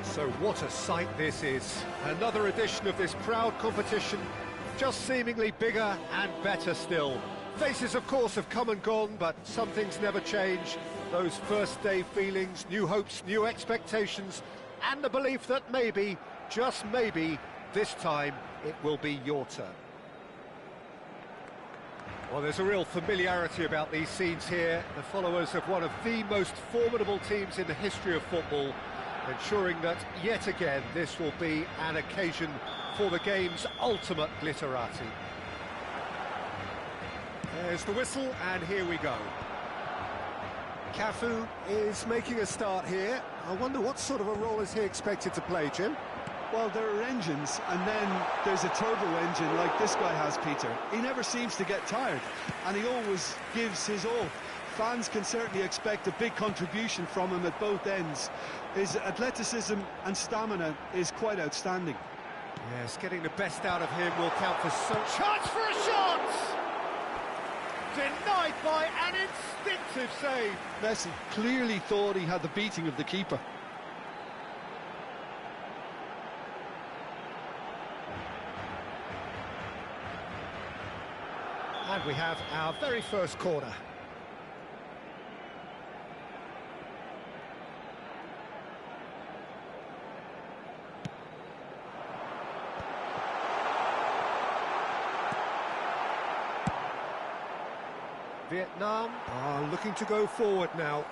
So what a sight this is. Another edition of this proud competition, just seemingly bigger and better still. Faces, of course, have come and gone, but some things never change. Those first day feelings, new hopes, new expectations, and the belief that maybe, just maybe, this time it will be your turn. Well, there's a real familiarity about these scenes here. The followers of one of the most formidable teams in the history of football, ensuring that, yet again, this will be an occasion for the game's ultimate glitterati. There's the whistle, and here we go. Cafu is making a start here. I wonder what sort of a role is he expected to play, Jim? Well, there are engines, and then there's a turbo engine like this guy has, Peter. He never seems to get tired, and he always gives his all. Fans can certainly expect a big contribution from him at both ends. His athleticism and stamina is quite outstanding. Yes, getting the best out of him will count for so... Chance for a shot! Denied by an instinctive save. Messi clearly thought he had the beating of the keeper. And we have our very first corner. Vietnam are looking to go forward now.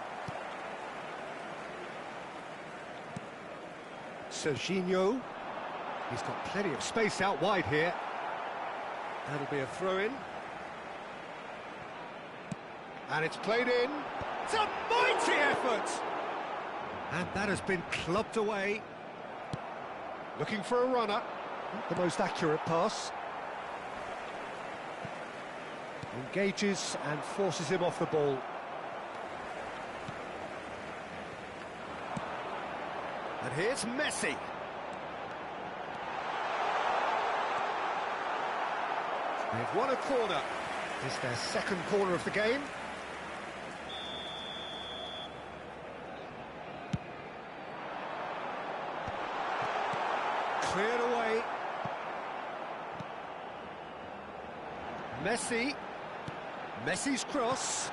Serginho, he's got plenty of space out wide here. That'll be a throw-in. And it's played in. It's a mighty effort! And that has been clubbed away. Looking for a runner. Not the most accurate pass. Engages and forces him off the ball. And here's Messi. They've won a corner. It's their second corner of the game. Cleared away. Messi. Messi's cross.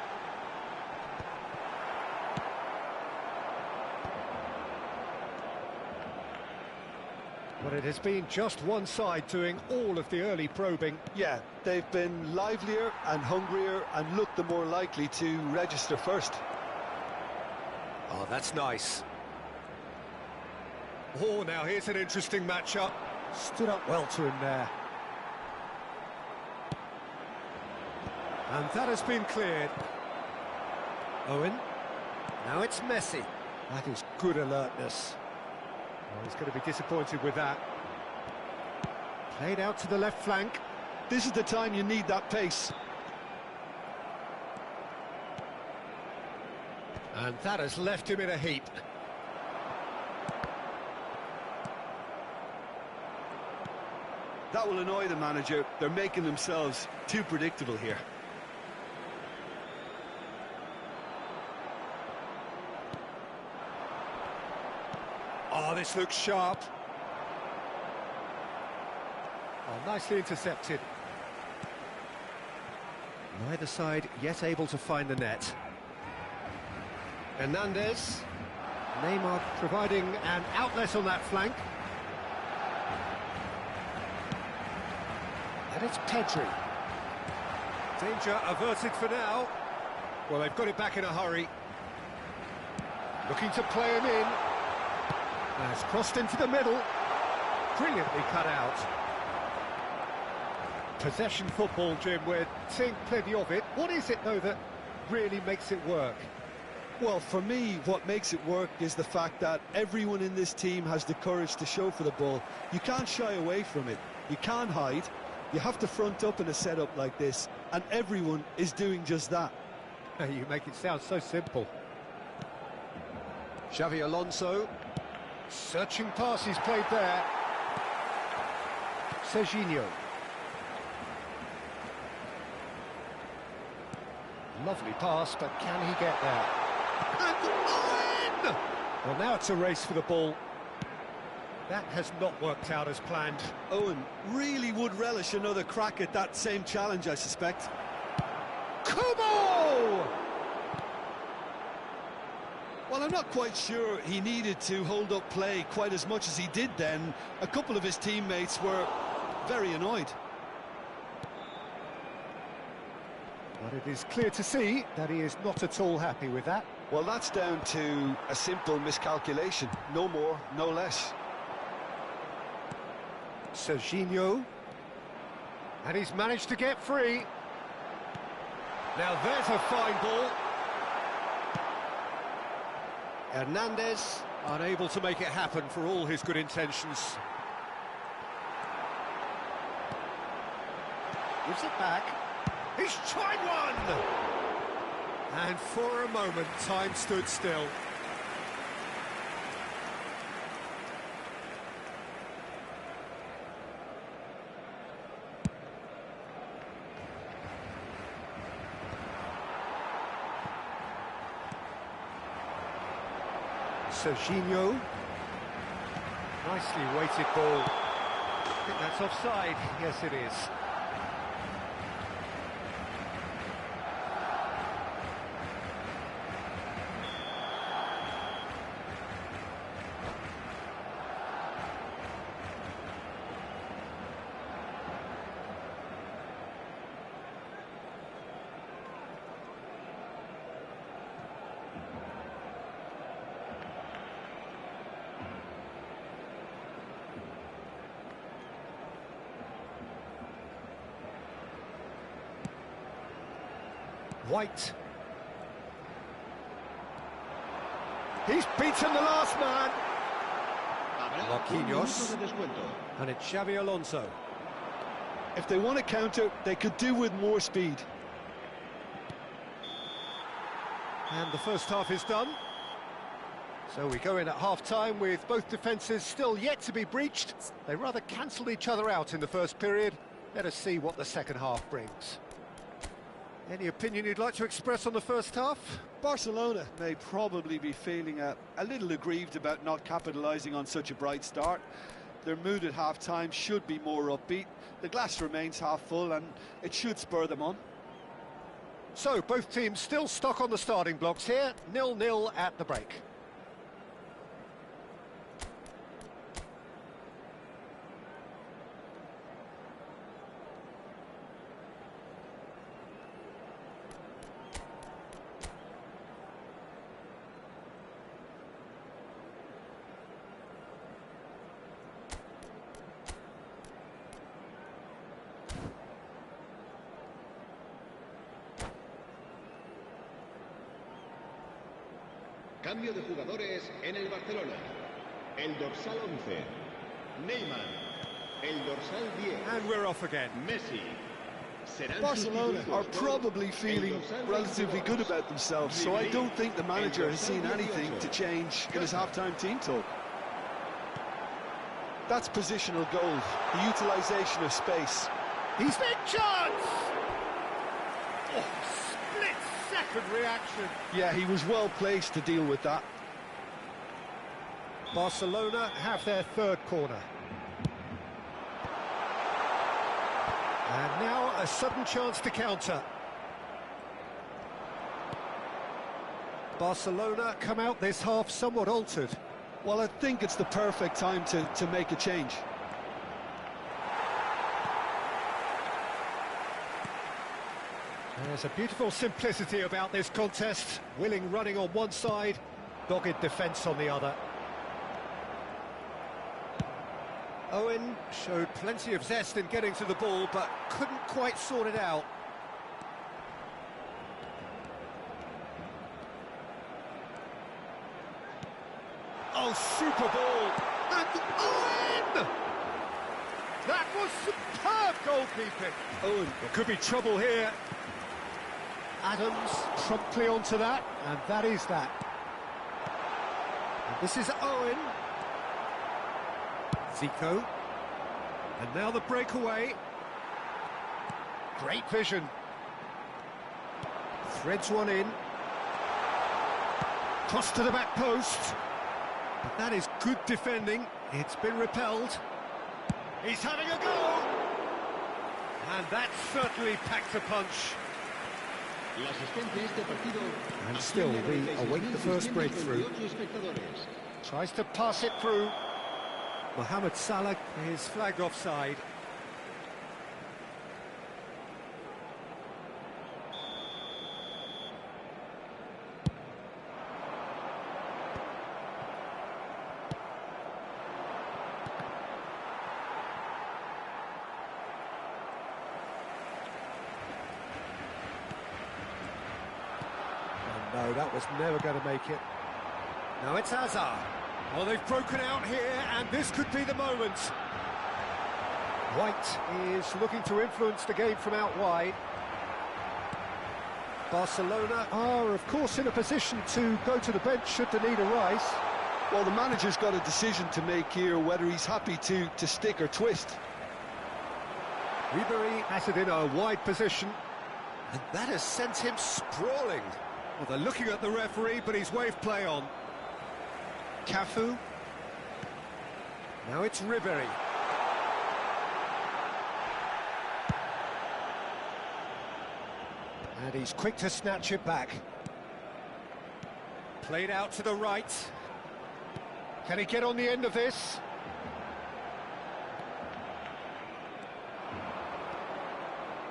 But it has been just one side doing all of the early probing. Yeah, they've been livelier and hungrier and looked the more likely to register first. Oh, that's nice. Oh, now here's an interesting matchup. Stood up well to him there. And that has been cleared. Owen. Now it's Messi. That is good alertness. Oh, he's going to be disappointed with that. Played out to the left flank. This is the time you need that pace. And that has left him in a heap. That will annoy the manager. They're making themselves too predictable here. Oh, this looks sharp. Oh, nicely intercepted. Neither side yet able to find the net. Hernandez. Neymar providing an outlet on that flank. And it's Pedri. Danger averted for now. Well, they've got it back in a hurry. Looking to play him in. And it's crossed into the middle. Brilliantly cut out. Possession football, Jim, we're seeing plenty of it. What is it, though, that really makes it work? Well, for me, what makes it work is the fact that everyone in this team has the courage to show for the ball. You can't shy away from it. You can't hide. You have to front up in a setup like this, and everyone is doing just that. You make it sound so simple. Xavi Alonso. Searching pass he's played there. Serginho. Lovely pass, but can he get there? And Owen! Well, now it's a race for the ball. That has not worked out as planned. Owen really would relish another crack at that same challenge, I suspect. Kubo! Well, I'm not quite sure he needed to hold up play quite as much as he did then. A couple of his teammates were very annoyed. But it is clear to see that he is not at all happy with that. Well, that's down to a simple miscalculation. No more, no less. Serginho. And he's managed to get free. Now there's a fine ball. Hernandez, unable to make it happen for all his good intentions. Gives it back. He's tried one! And for a moment, time stood still. Serginho. Nicely weighted ball. I think that's offside. Yes, it is. White. He's beaten the last man. Marquinhos. And it's Xavi Alonso. If they want to counter, they could do with more speed. And the first half is done. So we go in at half-time with both defences still yet to be breached. They rather cancelled each other out in the first period. Let us see what the second half brings. Any opinion you'd like to express on the first half? Barcelona may probably be feeling a little aggrieved about not capitalising on such a bright start. Their mood at half-time should be more upbeat. The glass remains half full and it should spur them on. So, both teams still stuck on the starting blocks here, 0-0 at the break. Cambio de jugadores en el Barcelona. El dorsal 11, Neymar. El dorsal 10, And we're off again. Messi. Barcelona are probably feeling relatively good about themselves, so I don't think the manager has seen anything to change in his half-time team talk. That's positional goal, the utilisation of space. He's big chance! Oh, split-second reaction. Yeah, he was well placed to deal with that. Barcelona have their third corner. And now a sudden chance to counter. Barcelona come out this half somewhat altered. Well, I think it's the perfect time to make a change. There's a beautiful simplicity about this contest. Willing running on one side, dogged defence on the other. Owen showed plenty of zest in getting to the ball, but couldn't quite sort it out. Oh, super ball! And Owen! That was superb goalkeeping. Owen. There could be trouble here. Adams promptly onto that, and that is that. And this is Owen. Zico. And now the breakaway. Great vision. Threads one in. Cross to the back post. But that is good defending. It's been repelled. He's having a go! And that certainly packs a punch. And still, we await the first breakthrough. Tries to pass it through. Mohamed Salah is flagged offside. No, that was never going to make it. Now it's Hazard. Oh, they've broken out here, and this could be the moment. White is looking to influence the game from out wide. Barcelona are, of course, in a position to go to the bench should the need arise. Well, the manager's got a decision to make here, whether he's happy to stick or twist. Ribery has it in a wide position, and that has sent him sprawling. Well, they're looking at the referee, but he's waved play on. Cafu. Now it's Ribery. And he's quick to snatch it back. Played out to the right. Can he get on the end of this?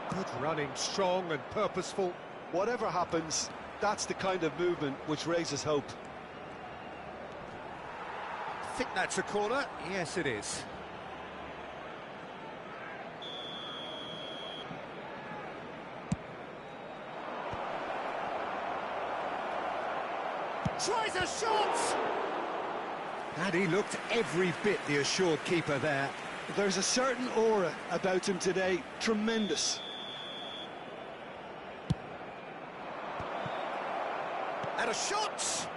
Good running, strong and purposeful. Whatever happens, that's the kind of movement which raises hope. I think that's a corner. Yes, it is. Tries a shot! And he looked every bit the assured keeper there. There's a certain aura about him today. Tremendous. And a shot!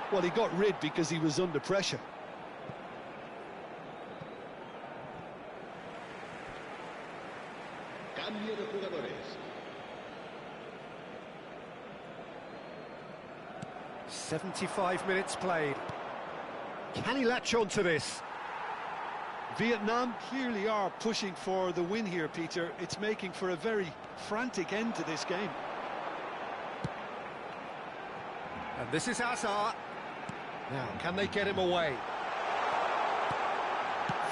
Well, he got rid because he was under pressure. Cambio de jugadores. 75 minutes played. Can he latch on to this? Vietnam clearly are pushing for the win here, Peter. It's making for a very frantic end to this game. And this is Hazard. Now, can they get him away?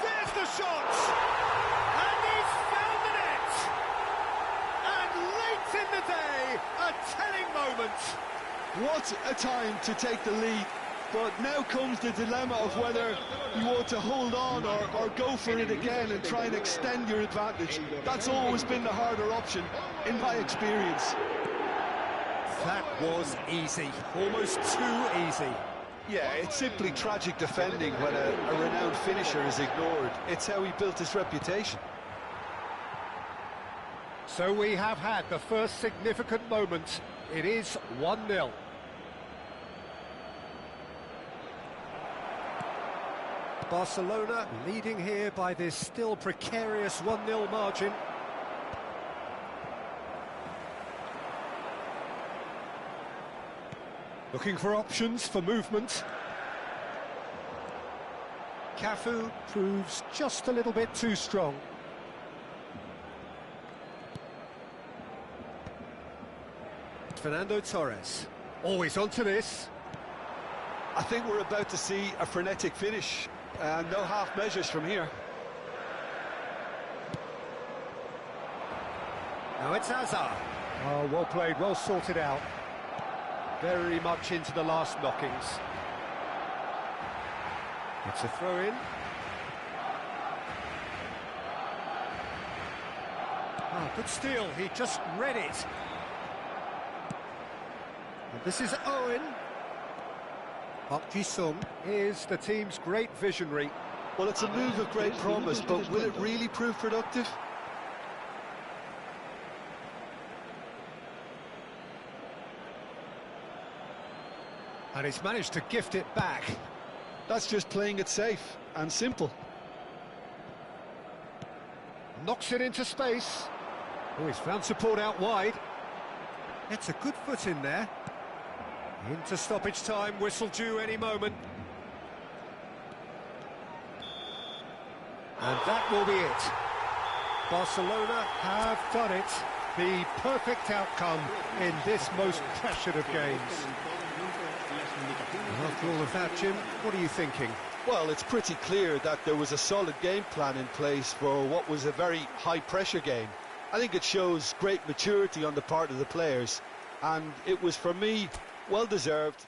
There's the shot! And he's found the net! And late in the day, a telling moment. What a time to take the lead. But now comes the dilemma of whether you want to hold on or go for it again and try and extend your advantage. That's always been the harder option, in my experience. That was easy, almost too easy. Yeah, it's simply tragic defending when a renowned finisher is ignored. It's how he built his reputation. So we have had the first significant moment. It is 1-0. Barcelona leading here by this still precarious 1-0 margin. Looking for options for movement. Cafu proves just a little bit too strong. Fernando Torres. Always onto this. I think we're about to see a frenetic finish. No half measures from here. Now it's Hazard. Oh, well played, well sorted out. Very much into the last knockings. It's a throw-in. Oh, good steal, he just read it. And this is Owen. Park Ji-sung is the team's great visionary. Well, it's a move of great promise, but will it really prove productive? And he's managed to gift it back. That's just playing it safe and simple. Knocks it into space. Oh, he's found support out wide. It's a good foot in there. Into stoppage time, whistle due any moment. And that will be it. Barcelona have done it. The perfect outcome in this most pressured of games. And after all of that, Jim, what are you thinking? Well, it's pretty clear that there was a solid game plan in place for what was a very high-pressure game. I think it shows great maturity on the part of the players, and it was, for me, well-deserved.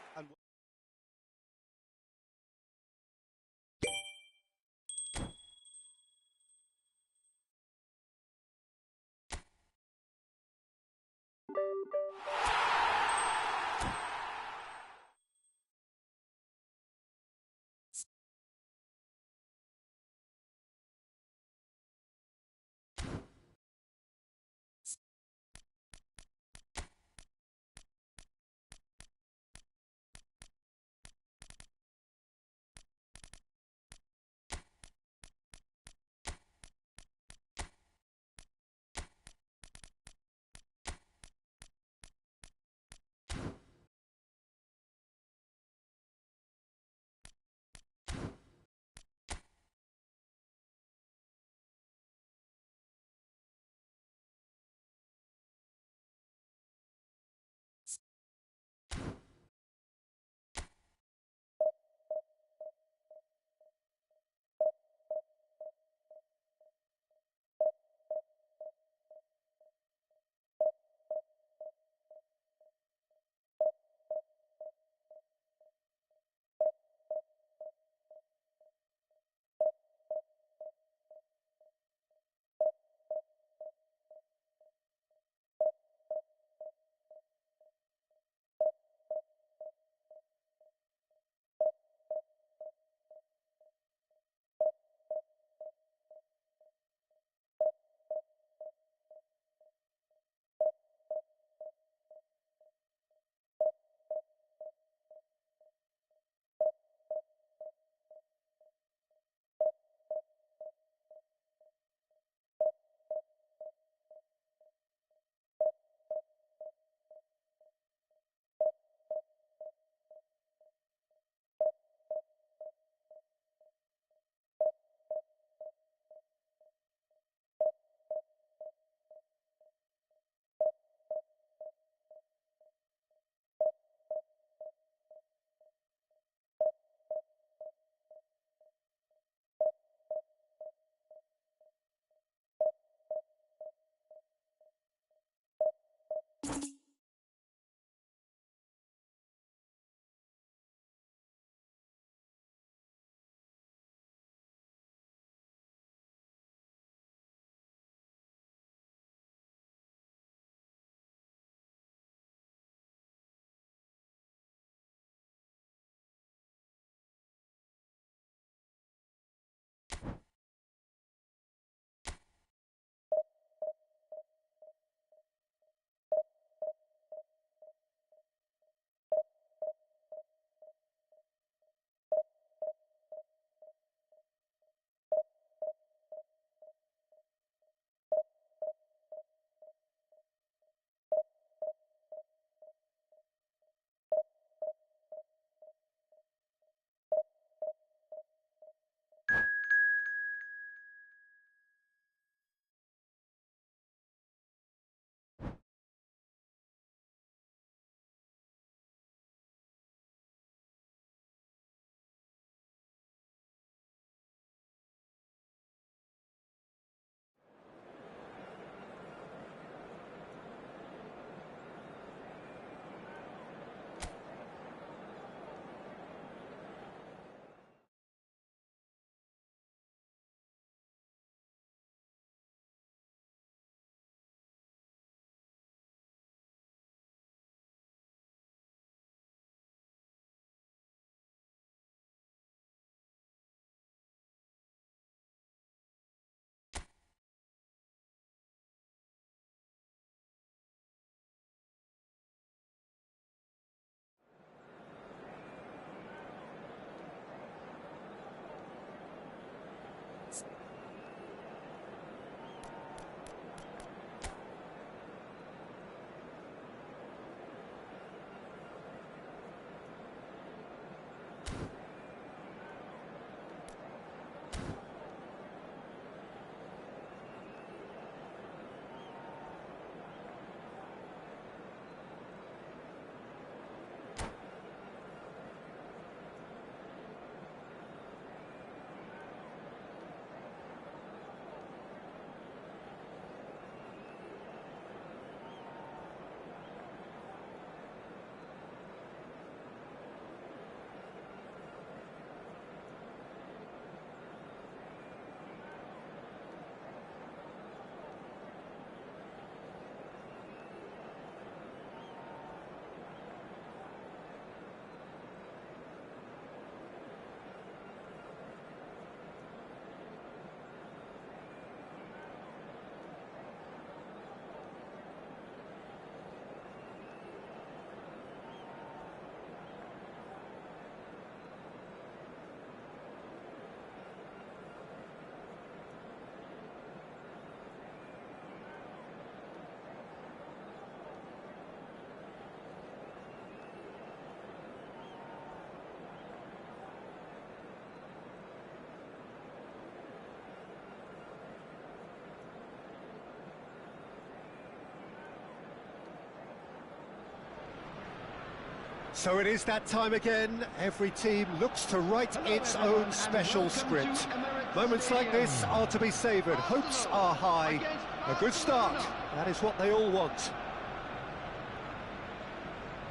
So it is that time again. Every team looks to write its own special script. Moments like this are to be savoured. Hopes are high. A good start. That is what they all want.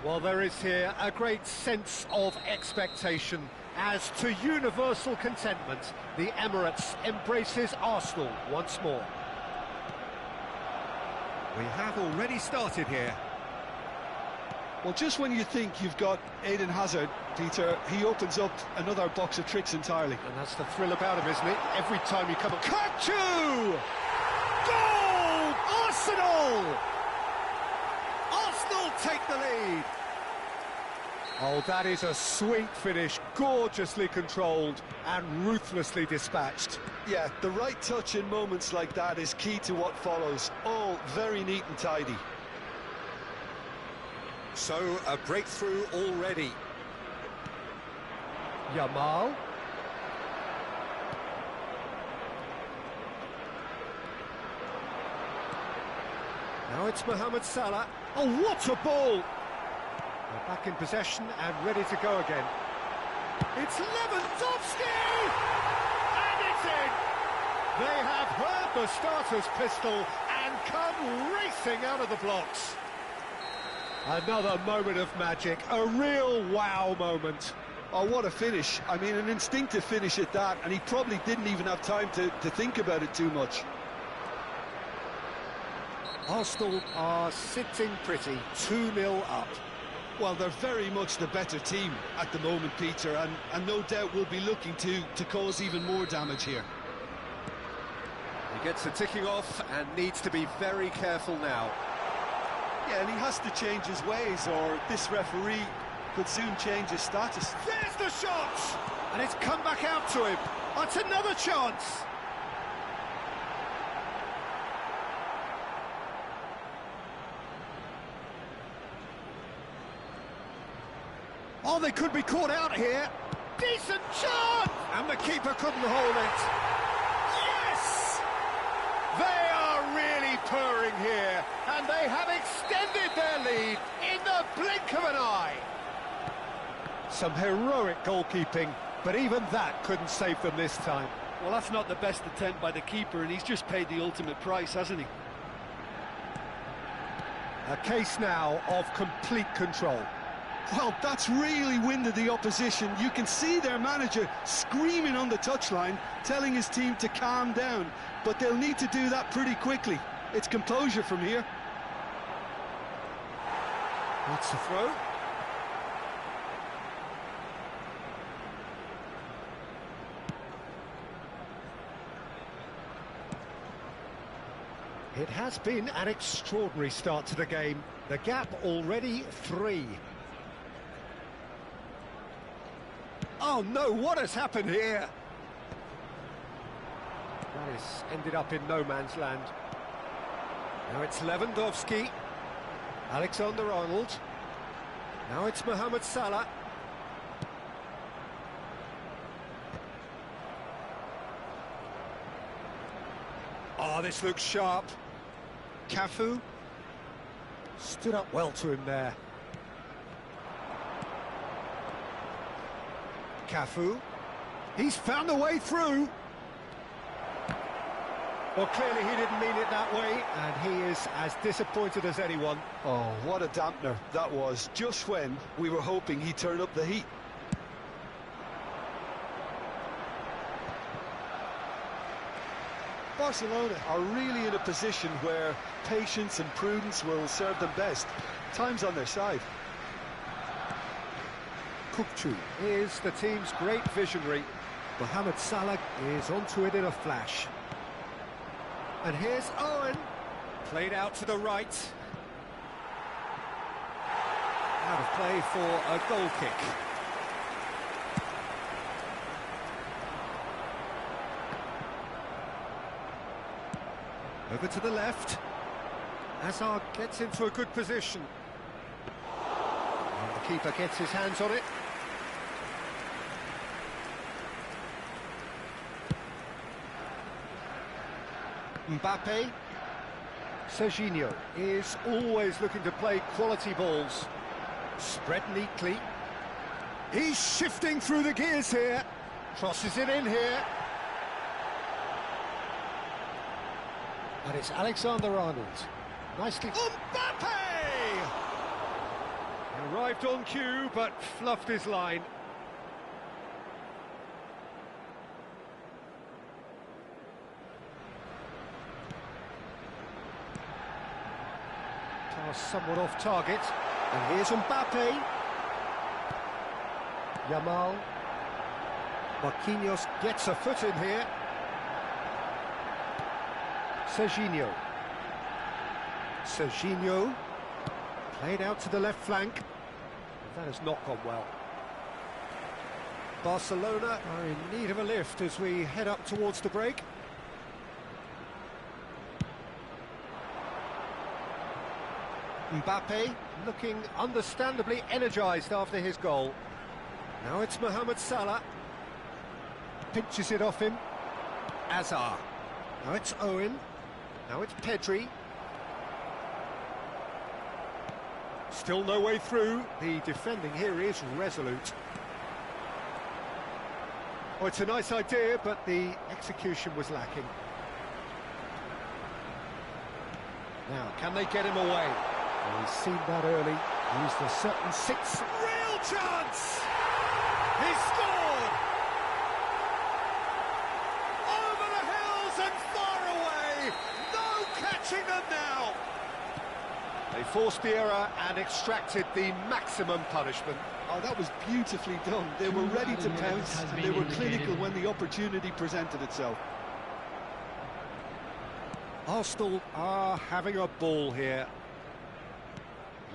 Well, there is here a great sense of expectation. As to universal contentment, the Emirates embraces Arsenal once more. We have already started here. Well, just when you think you've got Eden Hazard, Peter, he opens up another box of tricks entirely. And that's the thrill about him, isn't it? Every time you come up... Kachu! Goal! Arsenal! Arsenal take the lead! Oh, that is a sweet finish, gorgeously controlled and ruthlessly dispatched. Yeah, the right touch in moments like that is key to what follows. All very neat and tidy. So, a breakthrough already. Yamal. Now it's Mohamed Salah. Oh, what a ball! They're back in possession and ready to go again. It's Lewandowski! And it's in! They have heard the starter's pistol and come racing out of the blocks. Another moment of magic, a real wow moment. Oh, what a finish. I mean, an instinctive finish at that, and he probably didn't even have time to think about it too much. Arsenal are sitting pretty, 2-0 up. Well, they're very much the better team at the moment, Peter, and no doubt will be looking to cause even more damage here. He gets the ticking off and needs to be very careful now. Yeah, and he has to change his ways, or this referee could soon change his status. There's the shot! And it's come back out to him. That's another chance! Oh, they could be caught out here. Decent chance! And the keeper couldn't hold it. Yes! They are really purring here, and they have extended their lead in the blink of an eye. Some heroic goalkeeping, but even that couldn't save them this time. Well, that's not the best attempt by the keeper, and he's just paid the ultimate price, hasn't he? A case now of complete control. Well, that's really winded the opposition. You can see their manager screaming on the touchline, telling his team to calm down, but they'll need to do that pretty quickly. It's composure from here. That's the throw. It has been an extraordinary start to the game. The gap already 3. Oh no, what has happened here? That has ended up in no man's land. Now it's Lewandowski. Alexander-Arnold. Now it's Mohamed Salah. Oh, this looks sharp. Cafu stood up well to him there. Cafu, he's found a way through. Well, clearly he didn't mean it that way, and he is as disappointed as anyone. Oh, what a dampener that was, just when we were hoping he'd turn up the heat. Barcelona are really in a position where patience and prudence will serve them best. Time's on their side. Kukçu is the team's great visionary. Mohamed Salah is onto it in a flash. And here's Owen. Played out to the right. Out of play for a goal kick. Over to the left. Hazard gets into a good position. And the keeper gets his hands on it. Mbappe. Serginho is always looking to play quality balls. Spread neatly. He's shifting through the gears here. Crosses it in here. And it's Alexander-Arnold. Nicely... Mbappe! Arrived on cue, but fluffed his line. Pass somewhat off target. And here's Mbappe. Yamal. Marquinhos gets a foot in here. Serginho. Serginho. Played out to the left flank. That has not gone well. Barcelona are in need of a lift as we head up towards the break. Mbappe looking understandably energised after his goal. Now it's Mohamed Salah. Pinches it off him. Hazard. Now it's Owen. Now it's Pedri. Still no way through. The defending here is resolute. Oh, it's a nice idea, but the execution was lacking. Now, can they get him away? Well, he's seen that early. Used a certain six. Real chance! He scored! Over the hills and far away! No catching them now! They forced the error and extracted the maximum punishment. Oh, that was beautifully done. They were ready to pounce, and they were clinical when the opportunity presented itself. Arsenal are having a ball here.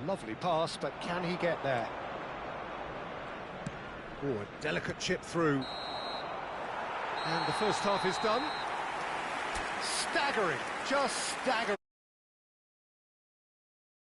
Lovely pass, but can he get there? Oh, a delicate chip through. And the first half is done. Staggering, just staggering.